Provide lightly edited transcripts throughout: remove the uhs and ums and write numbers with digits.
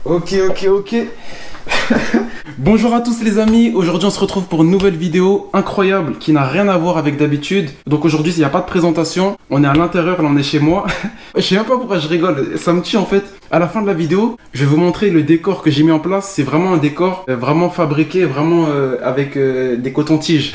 Ok. Bonjour à tous les amis, aujourd'hui on se retrouve pour une nouvelle vidéo incroyable qui n'a rien à voir avec d'habitude. Donc aujourd'hui il n'y a pas de présentation, on est à l'intérieur, là on est chez moi. Je sais même pas pourquoi je rigole, ça me tue en fait. À la fin de la vidéo, je vais vous montrer le décor que j'ai mis en place. C'est vraiment un décor vraiment fabriqué, vraiment avec des cotons-tiges.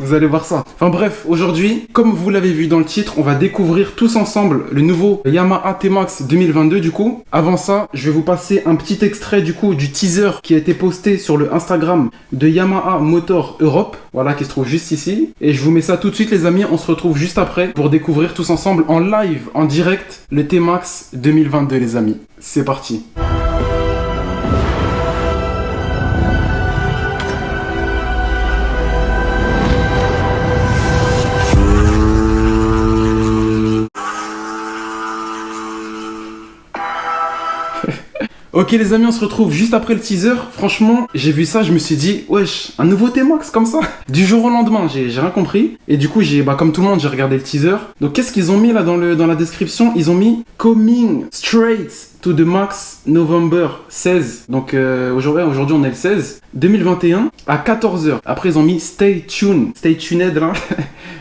Vous allez voir ça. Enfin bref, aujourd'hui, comme vous l'avez vu dans le titre, on va découvrir tous ensemble le nouveau Yamaha T-Max 2022 du coup. Avant ça, je vais vous passer un petit extrait du coup du teaser qui a été posté sur le Instagram de Yamaha Motor Europe. Voilà, qui se trouve juste ici. Et je vous mets ça tout de suite les amis, on se retrouve juste après pour découvrir tous ensemble en live, en direct, le T-Max 2022 les amis. C'est parti. Ok les amis, on se retrouve juste après le teaser. Franchement, j'ai vu ça, je me suis dit, wesh, un nouveau T-Max comme ça. Du jour au lendemain, j'ai rien compris. Et du coup, comme tout le monde, j'ai regardé le teaser. Donc qu'est-ce qu'ils ont mis là dans la description? Ils ont mis Coming straight to the max November 16. Donc aujourd'hui on est le 16 2021 à 14h. Après ils ont mis stay tuned là.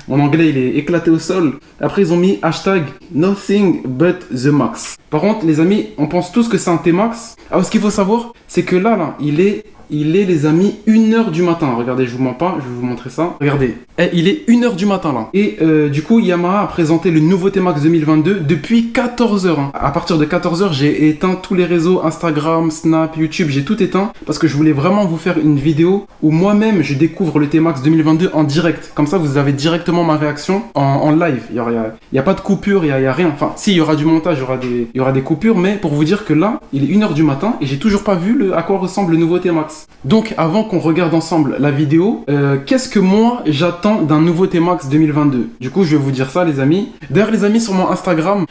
Mon anglais il est éclaté au sol. Après ils ont mis hashtag nothing but the max. Par contre les amis, on pense tous que c'est un T-Max. Alors ce qu'il faut savoir, c'est que là il est les amis 1h du matin. Regardez, je vous mens pas, je vais vous montrer ça. Regardez, il est 1h du matin là. Et du coup, Yamaha a présenté le nouveau T-Max 2022 depuis 14h. Hein. À partir de 14h, j'ai éteint tous les réseaux, Instagram, Snap, YouTube, j'ai tout éteint. Parce que je voulais vraiment vous faire une vidéo où moi-même, je découvre le T-Max 2022 en direct. Comme ça, vous avez directement ma réaction en live. Il y a pas de coupure, il y a rien. Enfin, si, il y aura du montage, il y aura des coupures. Mais pour vous dire que là, il est 1h du matin et j'ai toujours pas vu à quoi ressemble le nouveau T-Max. Donc avant qu'on regarde ensemble la vidéo, qu'est-ce que moi j'attends d'un nouveau T-Max 2022? Du coup je vais vous dire ça les amis. D'ailleurs les amis, sur mon Instagram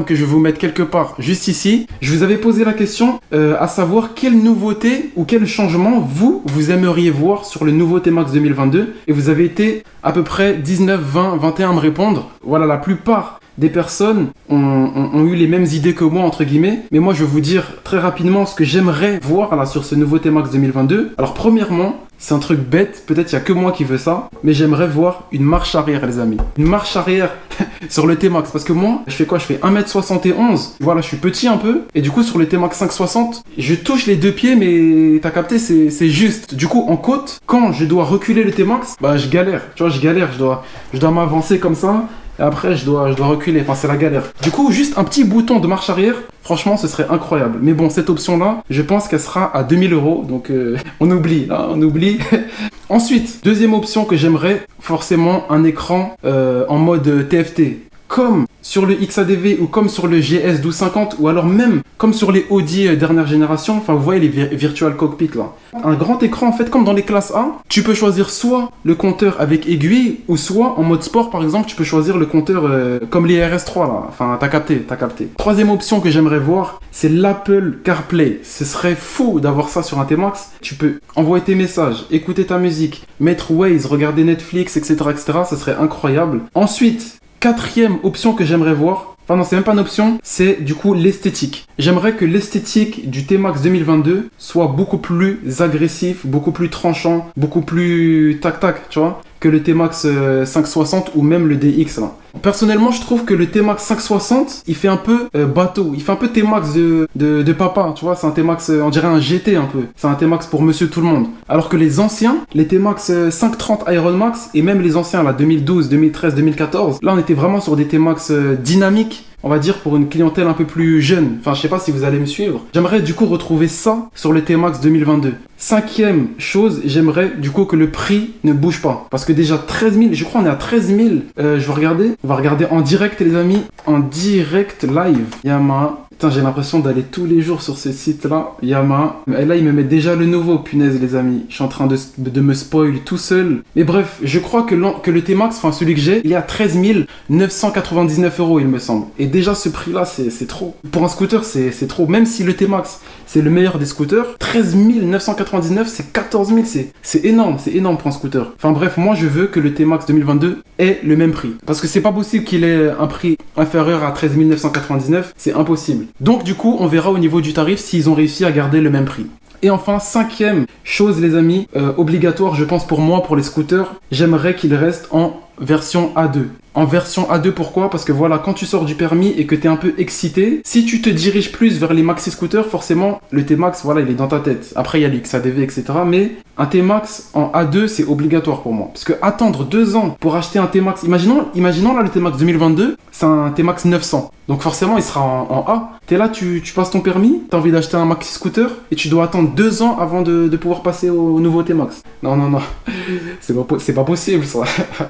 que je vais vous mettre quelque part juste ici, je vous avais posé la question à savoir quelle nouveauté ou quel changement vous aimeriez voir sur le nouveau T-Max 2022. Et vous avez été à peu près 19, 20, 21 à me répondre. Voilà, la plupart des personnes ont eu les mêmes idées que moi entre guillemets, mais moi je vais vous dire très rapidement ce que j'aimerais voir là sur ce nouveau T-Max 2022. Alors premièrement, c'est un truc bête, peut-être il n'y a que moi qui veux ça, mais j'aimerais voir une marche arrière les amis. Une marche arrière sur le T-Max, parce que moi, je fais quoi? Je fais 1m71, voilà, je suis petit un peu, et du coup sur le T-Max 560, je touche les deux pieds, mais t'as capté, c'est juste. Du coup en côte, quand je dois reculer le T-Max, bah je galère, tu vois, je dois m'avancer comme ça. Et après, je dois reculer. Enfin, c'est la galère. Du coup, juste un petit bouton de marche arrière, franchement, ce serait incroyable. Mais bon, cette option-là, je pense qu'elle sera à 2000 €. Donc, on oublie. Hein, on oublie. Ensuite, deuxième option que j'aimerais, forcément, un écran en mode TFT. Comme sur le XADV ou comme sur le GS 1250 ou alors même comme sur les Audi dernière génération, enfin vous voyez les virtual cockpit là. Un grand écran en fait comme dans les classes A, tu peux choisir soit le compteur avec aiguille ou soit en mode sport par exemple tu peux choisir le compteur comme les RS3 là, enfin t'as capté. Troisième option que j'aimerais voir, c'est l'Apple CarPlay. Ce serait fou d'avoir ça sur un T-Max. Tu peux envoyer tes messages, écouter ta musique, mettre Waze, regarder Netflix, etc. Ça serait incroyable. Ensuite, quatrième option que j'aimerais voir, enfin non c'est même pas une option, c'est du coup l'esthétique. J'aimerais que l'esthétique du T-Max 2022 soit beaucoup plus agressif, beaucoup plus tranchant, beaucoup plus tac-tac, tu vois, que le T-Max 560 ou même le DX là. Personnellement, je trouve que le T-Max 560, il fait un peu bateau, il fait un peu T-Max de papa, tu vois, c'est un T-Max, on dirait un GT un peu. C'est un T-Max pour monsieur tout le monde. Alors que les anciens, les T-Max 530 Iron Max et même les anciens là 2012, 2013, 2014, là on était vraiment sur des T-Max dynamiques. On va dire pour une clientèle un peu plus jeune. Enfin, je sais pas si vous allez me suivre. J'aimerais du coup retrouver ça sur le T-Max 2022. Cinquième chose, j'aimerais du coup que le prix ne bouge pas. Parce que déjà 13 000, je crois on est à 13 000. Je vais regarder. On va regarder en direct les amis. En direct live. Yamaha. Putain, j'ai l'impression d'aller tous les jours sur ce site-là. Yamaha. Et là, ils me mettent déjà le nouveau. Punaise les amis. Je suis en train de me spoil tout seul. Mais bref, je crois que le T-Max, enfin celui que j'ai, il est à 13 999 €, il me semble. Et déjà ce prix-là, c'est trop. Pour un scooter, c'est trop. Même si le T-Max, c'est le meilleur des scooters, 13 999, c'est 14 000. C'est énorme pour un scooter. Enfin bref, moi je veux que le T-Max 2022 ait le même prix. Parce que c'est pas possible qu'il ait un prix inférieur à 13 999. C'est impossible. Donc du coup, on verra au niveau du tarif s'ils ont réussi à garder le même prix. Et enfin, cinquième chose les amis, obligatoire je pense pour moi, pour les scooters, j'aimerais qu'il reste en version A2. En version A2 pourquoi? Parce que voilà, quand tu sors du permis et que tu es un peu excité, si tu te diriges plus vers les maxi scooters, forcément le T-Max, voilà, il est dans ta tête. Après il y a l'XADV, etc. Mais un T-Max en A2 c'est obligatoire pour moi. Parce que attendre 2 ans pour acheter un T-Max, imaginons là le T-Max 2022, c'est un T-Max 900. Donc forcément il sera en A. T'es là, tu passes ton permis, t'as envie d'acheter un maxi scooter et tu dois attendre 2 ans avant de pouvoir passer au nouveau T-Max. Non, c'est pas possible ça.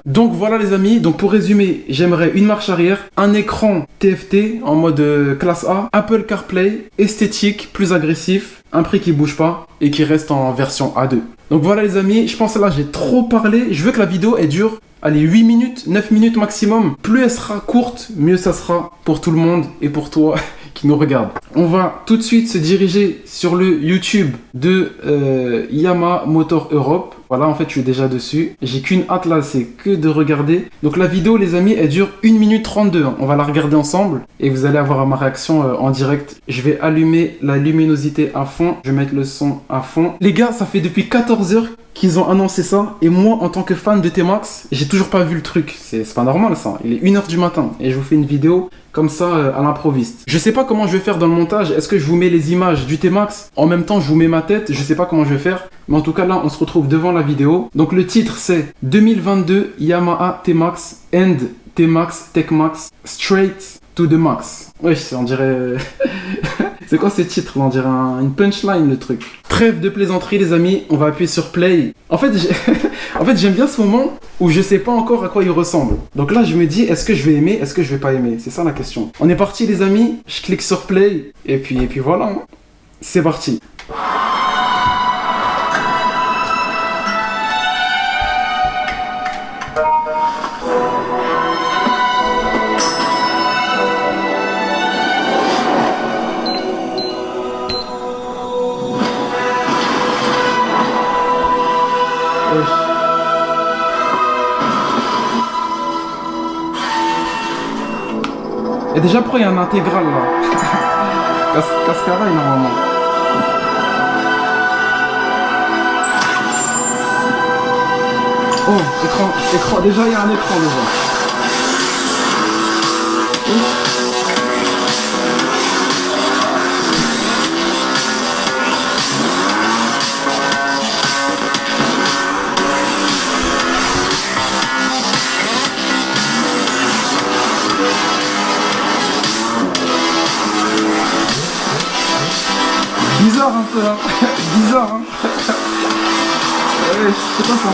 Donc voilà les amis, donc pour résumer, j'aimerais une marche arrière, un écran TFT en mode classe A, Apple CarPlay, esthétique, plus agressif, un prix qui bouge pas et qui reste en version A2. Donc voilà les amis, je pense que là j'ai trop parlé, je veux que la vidéo elle dure, allez 8 minutes, 9 minutes maximum. Plus elle sera courte, mieux ça sera pour tout le monde et pour toi qui nous regarde. On va tout de suite se diriger sur le YouTube de Yamaha Motor Europe. Voilà, en fait, je suis déjà dessus. J'ai qu'une hâte là, c'est que de regarder. Donc la vidéo, les amis, elle dure 1 minute 32. On va la regarder ensemble et vous allez avoir ma réaction en direct. Je vais allumer la luminosité à fond. Je vais mettre le son à fond. Les gars, ça fait depuis 14 heures qu'ils ont annoncé ça. Et moi, en tant que fan de T-Max, j'ai toujours pas vu le truc. C'est pas normal ça. Il est 1h du matin et je vous fais une vidéo comme ça à l'improviste. Je sais pas comment je vais faire dans le montage. Est-ce que je vous mets les images du T-Max? En même temps, je vous mets ma tête. Je sais pas comment je vais faire. Mais en tout cas, là, on se retrouve devant la vidéo. Donc, le titre, c'est 2022 Yamaha T-Max and T-Max Tech-Max Straight to the Max. Oui, on dirait... C'est quoi ce titre? On dirait une punchline, le truc. Trêve de plaisanterie, les amis. On va appuyer sur play. En fait, j'aime bien ce moment où je sais pas encore à quoi il ressemble. Donc là, je me dis, est-ce que je vais aimer? Est-ce que je vais pas aimer? C'est ça la question. On est parti, les amis. Je clique sur play. Et puis voilà. C'est parti. Et déjà, après, il y a un intégral là. Cascaraï normalement. Oh, écran. Déjà, il y a un écran déjà. Bizarre un peu hein. Bizarre hein. Ouais, c'est pas ça.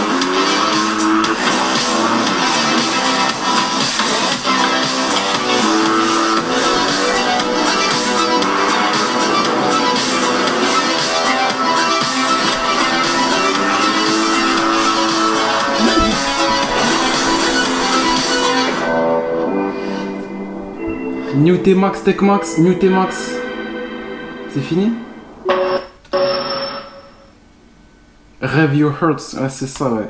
New T-Max, Tech-Max, New T-Max. C'est fini? Rev Your Hearts, ouais, c'est ça, ouais.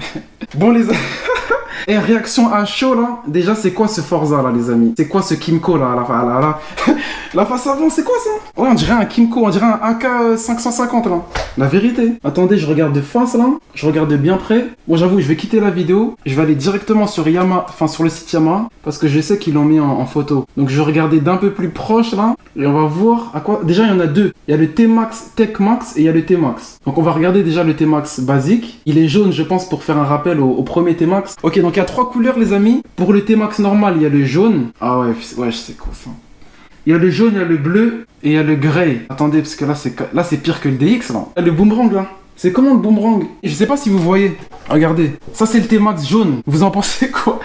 Bon, les amis. Et réaction à chaud, là. Déjà, c'est quoi ce Forza, là, les amis? C'est quoi ce Kymco, là, la face avant, c'est quoi, ça? Ouais, on dirait un Kymco, on dirait un AK 550, là. La vérité. Attendez, je regarde de face, là. Je regarde de bien près. Bon, j'avoue, je vais quitter la vidéo. Je vais aller directement sur Yamaha, enfin, sur le site Yamaha, parce que je sais qu'ils l'ont mis en photo. Donc, je vais regarder d'un peu plus proche, là. Et on va voir à quoi... Déjà, il y en a deux. Il y a le T-Max Tech-Max et il y a le T-Max. Donc, on va regarder déjà le T-Max basique. Il est jaune, je pense, pour faire un rappel au premier T-Max. Ok, donc il y a 3 couleurs, les amis. Pour le T-Max normal, il y a le jaune. Ah ouais, je sais quoi ça. Il y a le jaune, il y a le bleu et il y a le grey. Attendez, parce que là c'est pire que le DX, là. Le boomerang, là. C'est comment le boomerang? Je sais pas si vous voyez. Regardez. Ça, c'est le T-Max jaune. Vous en pensez quoi?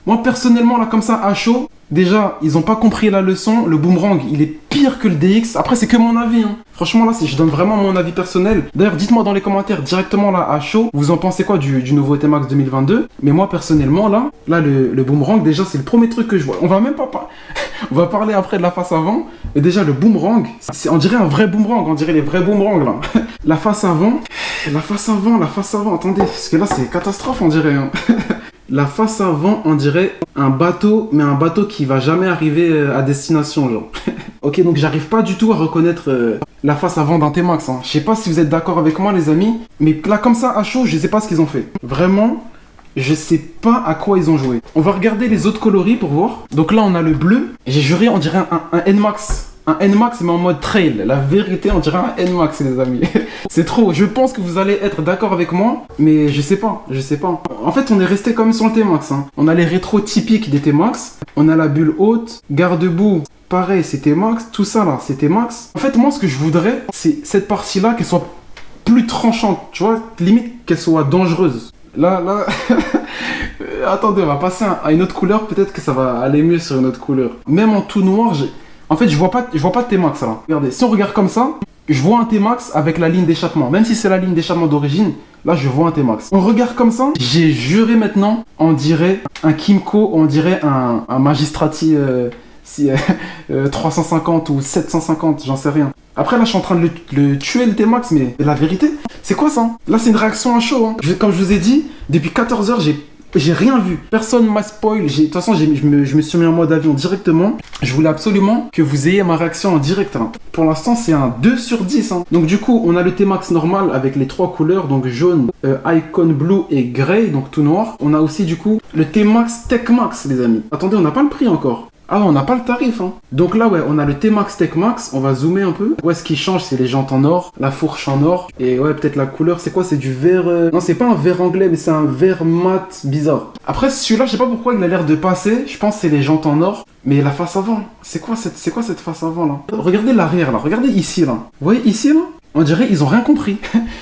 Moi, personnellement, là, comme ça, à chaud, déjà, ils ont pas compris la leçon. Le boomerang, il est pire que le DX. Après, c'est que mon avis, hein. Franchement, là, je donne vraiment mon avis personnel. D'ailleurs, dites-moi dans les commentaires directement, là, à chaud, vous en pensez quoi du nouveau T-Max 2022? Mais moi, personnellement, là, le boomerang, déjà, c'est le premier truc que je vois. On va même pas... On va parler après de la face avant. Et déjà, le boomerang, on dirait un vrai boomerang. On dirait les vrais boomerangs, là. La face avant, attendez, parce que là, c'est catastrophe, on dirait, hein. La face avant, on dirait un bateau, mais un bateau qui va jamais arriver à destination, genre. Ok, donc j'arrive pas du tout à reconnaître la face avant d'un T-Max. Hein. Je sais pas si vous êtes d'accord avec moi, les amis, mais là, comme ça, à chaud, je sais pas ce qu'ils ont fait. Vraiment, je sais pas à quoi ils ont joué. On va regarder les autres coloris pour voir. Donc là, on a le bleu. J'ai juré, on dirait un N-Max. Un N-Max, mais en mode trail. La vérité, on dirait un N-Max, les amis. C'est trop. Je pense que vous allez être d'accord avec moi, mais je sais pas. Je sais pas. En fait, on est resté quand même sur le T-Max. Hein. On a les rétros typiques des T-Max. On a la bulle haute, garde-boue. Pareil, c'est T-Max. Tout ça, là, c'est T-Max. En fait, moi, ce que je voudrais, c'est cette partie-là, qu'elle soit plus tranchante. Tu vois, limite, qu'elle soit dangereuse. Là... Attendez, on va passer à une autre couleur. Peut-être que ça va aller mieux sur une autre couleur. Même en tout noir, en fait, je vois pas de T-Max là. Regardez, si on regarde comme ça, je vois un T-Max avec la ligne d'échappement. Même si c'est la ligne d'échappement d'origine, là, je vois un T-Max. On regarde comme ça, j'ai juré maintenant, on dirait un Kimco, on dirait un Magistrati 350 ou 750, j'en sais rien. Après, là, je suis en train de le tuer, le T-Max, mais la vérité, c'est quoi ça? Là, c'est une réaction à chaud. Hein. Comme je vous ai dit, depuis 14 heures, j'ai rien vu. Personne m'a spoil. De toute façon, je me suis mis en mode avion directement. Je voulais absolument que vous ayez ma réaction en direct. Hein. Pour l'instant, c'est un 2 sur 10. Hein. Donc du coup, on a le T-Max normal avec les 3 couleurs. Donc jaune, Icon Blue et Grey, donc tout noir. On a aussi du coup le T-Max Tech Max, les amis. Attendez, on n'a pas le prix encore. Ah, on n'a pas le tarif, hein. Donc là, ouais, on a le T-Max Tech Max. On va zoomer un peu. Ouais, ce qui change, c'est les jantes en or, la fourche en or. Et ouais, peut-être la couleur, c'est quoi? C'est du vert... Non, c'est pas un vert anglais, mais c'est un vert mat bizarre. Après, celui-là, je sais pas pourquoi il a l'air de passer. Je pense que c'est les jantes en or. Mais la face avant, c'est quoi cette face avant, là? Regardez l'arrière, là. Regardez ici, là. Vous voyez ici, là? On dirait ils ont rien compris.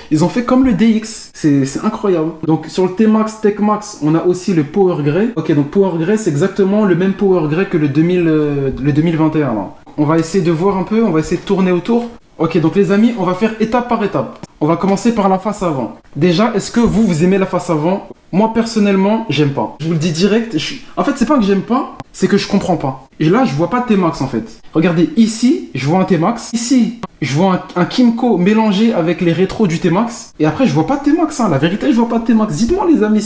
Ils ont fait comme le DX. C'est incroyable. Donc sur le T-Max Tech Max, on a aussi le Power Grey. Ok, donc Power Grey, c'est exactement le même Power Grey que le 2021. Là. On va essayer de voir un peu, on va essayer de tourner autour. Ok, donc les amis, on va faire étape par étape. On va commencer par la face avant. Déjà, est-ce que vous aimez la face avant? Moi, personnellement, j'aime pas. Je vous le dis direct. En fait, c'est pas que j'aime pas, c'est que je comprends pas. Et là, je vois pas de T-Max en fait. Regardez, ici, je vois un T-Max. Ici, je vois un Kimco mélangé avec les rétros du T-Max. Et après, je vois pas de T-Max. Hein. La vérité, je vois pas de T-Max. Dites-moi, les amis,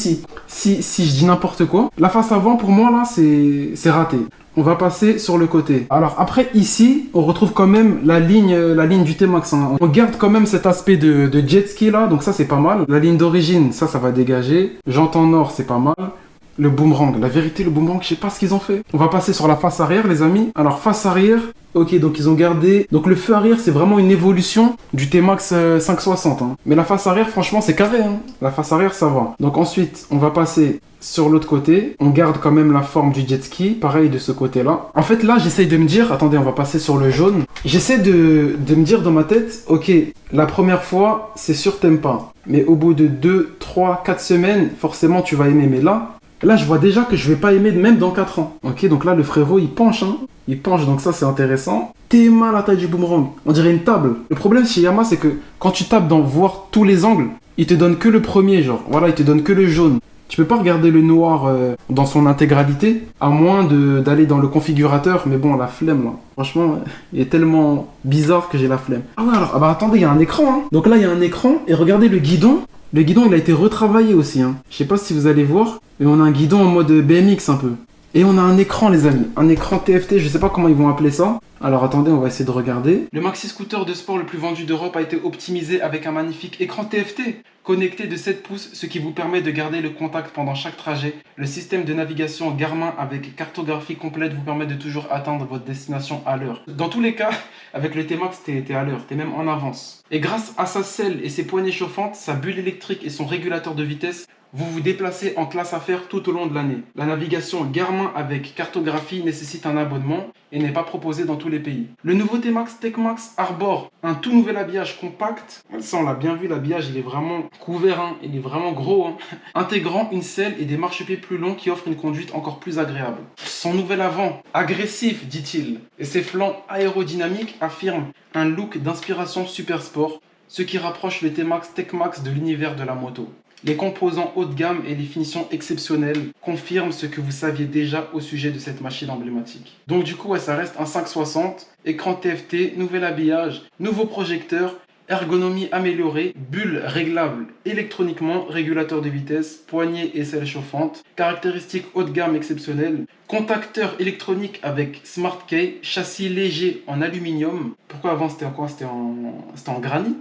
si je dis n'importe quoi. La face avant, pour moi, là, c'est raté. On va passer sur le côté. Alors après ici, on retrouve quand même la ligne du T-Max. Hein. On garde quand même cet aspect de jet ski là, donc ça c'est pas mal. La ligne d'origine, ça va dégager. Jante en or, c'est pas mal. Le boomerang, la vérité, le boomerang, je sais pas ce qu'ils ont fait. On va passer sur la face arrière, les amis. Alors face arrière, ok, donc ils ont gardé... Donc le feu arrière, c'est vraiment une évolution du T-Max 560. Hein. Mais la face arrière, franchement, c'est carré. Hein. La face arrière, ça va. Donc ensuite, on va passer... Sur l'autre côté, on garde quand même la forme du jet ski, pareil de ce côté-là. En fait, là, j'essaye de me dire, attendez, on va passer sur le jaune. J'essaie de me dire dans ma tête, ok, la première fois, c'est sûr, t'aimes pas. Mais au bout de 2, 3, 4 semaines, forcément, tu vas aimer. Mais là, je vois déjà que je vais pas aimer même dans 4 ans. Ok, donc là, le frérot, il penche, hein. Il penche, donc ça, c'est intéressant. Tellement la taille du boomerang. On dirait une table. Le problème chez Yamaha, c'est que quand tu tapes dans voir tous les angles, il te donne que le premier, genre. Voilà, il te donne que le jaune. Tu peux pas regarder le noir dans son intégralité, à moins d'aller dans le configurateur. Mais bon, la flemme, là. Franchement, il est tellement bizarre que j'ai la flemme. Ah ouais, alors, attendez, il y a un écran, hein. Donc là, il y a un écran, et regardez le guidon. Le guidon, il a été retravaillé aussi, hein. Je sais pas si vous allez voir, mais on a un guidon en mode BMX un peu. Et on a un écran, les amis. Un écran TFT, je sais pas comment ils vont appeler ça. Alors attendez, on va essayer de regarder. Le maxi scooter de sport le plus vendu d'Europe a été optimisé avec un magnifique écran TFT connecté de 7 pouces, ce qui vous permet de garder le contact pendant chaque trajet. Le système de navigation Garmin avec cartographie complète vous permet de toujours atteindre votre destination à l'heure. Dans tous les cas, avec le T-Max, t'es à l'heure, t'es même en avance. Et grâce à sa selle et ses poignées chauffantes, sa bulle électrique et son régulateur de vitesse, vous vous déplacez en classe affaires tout au long de l'année. La navigation Garmin avec cartographie nécessite un abonnement et n'est pas proposée dans tous les pays. Le nouveau T-Max Tech Max arbore un tout nouvel habillage compact. Ça, on l'a bien vu, l'habillage, il est vraiment couvert, hein, il est vraiment gros, hein, intégrant une selle et des marchepieds plus longs qui offrent une conduite encore plus agréable. Son nouvel avant, agressif, dit-il, et ses flancs aérodynamiques affirment un look d'inspiration super sport, ce qui rapproche le T-Max Tech Max de l'univers de la moto. Les composants haut de gamme et les finitions exceptionnelles confirment ce que vous saviez déjà au sujet de cette machine emblématique. Donc du coup, ouais, ça reste un 560, écran TFT, nouvel habillage, nouveau projecteur, ergonomie améliorée, bulle réglable électroniquement, régulateur de vitesse, poignée et selle chauffante, caractéristiques haut de gamme exceptionnelles, contacteur électronique avec Smart Key, châssis léger en aluminium. Pourquoi avant c'était en quoi? C'était en granit.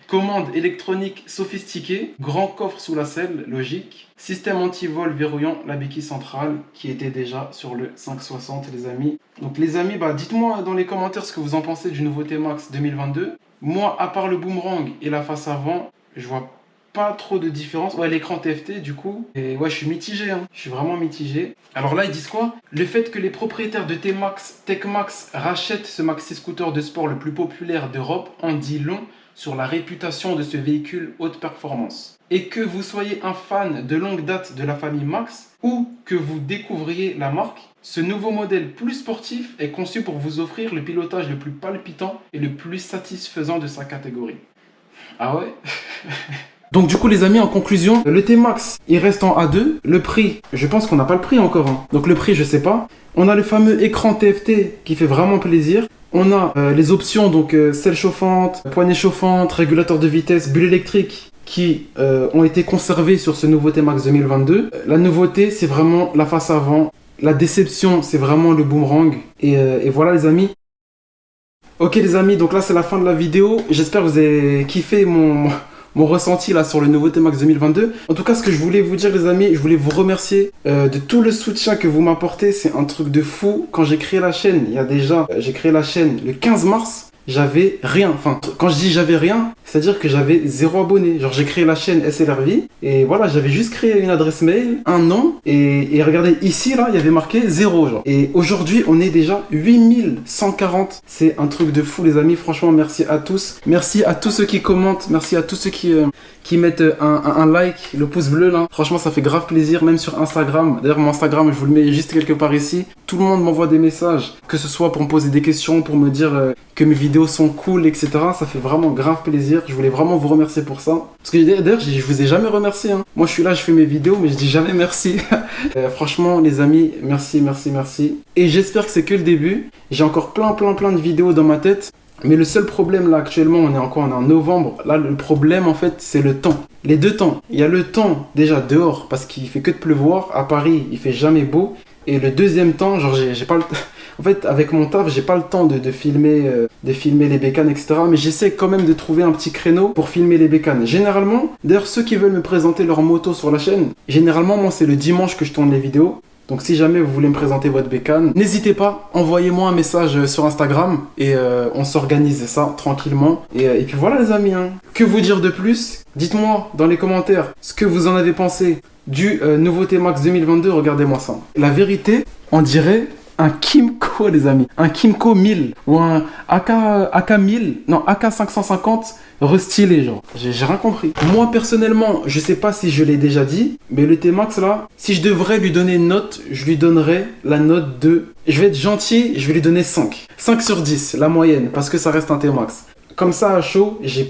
Commande électronique sophistiquée, grand coffre sous la selle, logique. Système anti-vol verrouillant la béquille centrale qui était déjà sur le 560 les amis. Donc les amis, dites-moi dans les commentaires ce que vous en pensez du nouveau T-Max 2022. Moi, à part le boomerang et la face avant, je vois pas trop de différence. Ouais, l'écran TFT du coup. Et ouais, je suis mitigé, hein. Je suis vraiment mitigé. Alors là, ils disent quoi? Le fait que les propriétaires de T-Max, Tech-Max rachètent ce maxi scooter de sport le plus populaire d'Europe en dit long sur la réputation de ce véhicule haute performance. Et que vous soyez un fan de longue date de la famille Max ou que vous découvriez la marque, ce nouveau modèle plus sportif est conçu pour vous offrir le pilotage le plus palpitant et le plus satisfaisant de sa catégorie. Ah ouais? Donc du coup les amis, en conclusion, le T-Max il reste en A2. Le prix, je pense qu'on n'a pas le prix encore, hein. Donc le prix je sais pas. On a le fameux écran TFT qui fait vraiment plaisir. On a les options, donc selle chauffante, poignée chauffante, régulateur de vitesse, bulle électrique qui ont été conservées sur ce nouveau T-Max 2022. La nouveauté c'est vraiment la face avant. La déception c'est vraiment le boomerang. Et voilà les amis. Ok les amis, donc là c'est la fin de la vidéo. J'espère que vous avez kiffé mon ressenti là sur le nouveau T-Max 2022. En tout cas, ce que je voulais vous dire les amis, je voulais vous remercier de tout le soutien que vous m'apportez. C'est un truc de fou. Quand j'ai créé la chaîne, j'ai créé la chaîne le 15 mars. J'avais rien. Enfin, quand je dis j'avais rien, c'est-à-dire que j'avais 0 abonné. Genre, j'ai créé la chaîne SLRV et voilà, j'avais juste créé une adresse mail, un nom et regardez ici, là, il y avait marqué 0. Genre. Et aujourd'hui, on est déjà 8140. C'est un truc de fou, les amis. Franchement, merci à tous. Merci à tous ceux qui commentent. Merci à tous ceux qui mettent un like, le pouce bleu là. Franchement, ça fait grave plaisir, même sur Instagram. D'ailleurs, mon Instagram, je vous le mets juste quelque part ici. Tout le monde m'envoie des messages, que ce soit pour me poser des questions, pour me dire que mes vidéos sont cool, etc. Ça fait vraiment grave plaisir. Je voulais vraiment vous remercier pour ça. Parce que d'ailleurs, je vous ai jamais remercié, hein. Moi, je suis là, je fais mes vidéos, mais je dis jamais merci. Franchement, les amis, merci, merci, merci. Et j'espère que c'est que le début. J'ai encore plein de vidéos dans ma tête. Mais le seul problème là actuellement, on est en novembre. Là, le problème en fait, c'est le temps. Les deux temps. Il y a le temps déjà dehors parce qu'il fait que de pleuvoir. À Paris, il fait jamais beau. Et le deuxième temps, genre j'ai pas le en fait, avec mon taf, j'ai pas le temps de filmer les bécanes, etc. Mais j'essaie quand même de trouver un petit créneau pour filmer les bécanes. Généralement, d'ailleurs, ceux qui veulent me présenter leur moto sur la chaîne, généralement, moi, c'est le dimanche que je tourne les vidéos. Donc si jamais vous voulez me présenter votre bécane, n'hésitez pas, envoyez-moi un message sur Instagram et on s'organise ça tranquillement. Et puis voilà les amis, hein. Que vous dire de plus? Dites-moi dans les commentaires ce que vous en avez pensé du nouveau T-Max 2022, regardez-moi ça. La vérité, on dirait un Kymco les amis, un Kymco 1000 ou un AK 1000, non AK 550 restylé genre, j'ai rien compris. Moi personnellement, je sais pas si je l'ai déjà dit, mais le T-Max là, si je devrais lui donner une note, je lui donnerais la note de, je vais être gentil, je vais lui donner 5 sur 10, la moyenne, parce que ça reste un T-Max. Comme ça à chaud, j'ai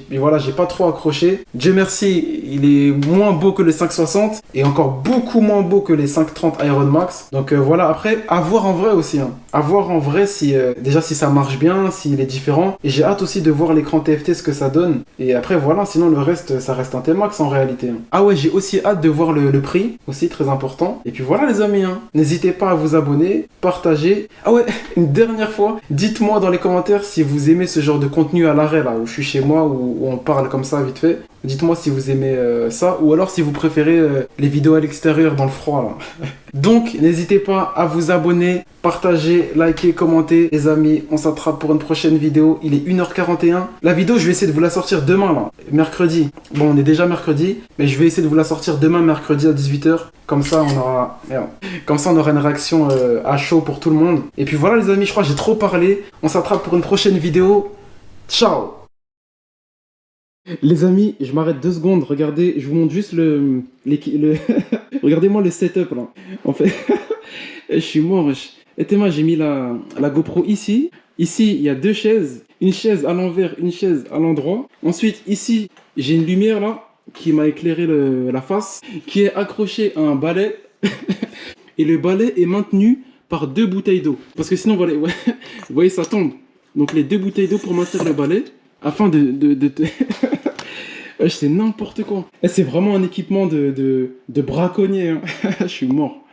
pas trop accroché. Dieu merci, il est moins beau que le 560 et encore beaucoup moins beau que les 530 Iron Max. Donc voilà, après, à voir en vrai aussi, hein. À voir en vrai si déjà si ça marche bien, s'il est différent. Et j'ai hâte aussi de voir l'écran TFT, ce que ça donne. Et après voilà, sinon le reste, ça reste un T-Max en réalité, hein. Ah ouais, j'ai aussi hâte de voir le prix, aussi très important. Et puis voilà les amis, hein. N'hésitez pas à vous abonner, partager. Ah ouais, une dernière fois, dites-moi dans les commentaires si vous aimez ce genre de contenu à l'arrêt là, où je suis chez moi, où on parle comme ça vite fait. Dites-moi si vous aimez ça, ou alors si vous préférez les vidéos à l'extérieur dans le froid là. Donc n'hésitez pas à vous abonner, partager, liker, commenter. Les amis, on s'attrape pour une prochaine vidéo. Il est 1h41. La vidéo, je vais essayer de vous la sortir demain là, mercredi. Bon, on est déjà mercredi, mais je vais essayer de vous la sortir demain mercredi à 18h. Comme ça on aura une réaction à chaud pour tout le monde. Et puis voilà les amis, je crois que j'ai trop parlé. On s'attrape pour une prochaine vidéo. Ciao. Les amis, je m'arrête 2 secondes. Regardez, je vous montre juste regardez-moi le setup là. En fait, je suis mort. Et moi, j'ai mis la GoPro ici. Ici, il y a 2 chaises. Une chaise à l'envers, une chaise à l'endroit. Ensuite, ici, j'ai une lumière là qui m'a éclairé la face, qui est accrochée à un balai. Et le balai est maintenu par 2 bouteilles d'eau. Parce que sinon, voilà, ouais, vous voyez, ça tombe. Donc les 2 bouteilles d'eau pour maintenir le balai. afin de te... Wesh, c'est n'importe quoi. Eh, c'est vraiment un équipement de braconnier, hein. Je suis mort.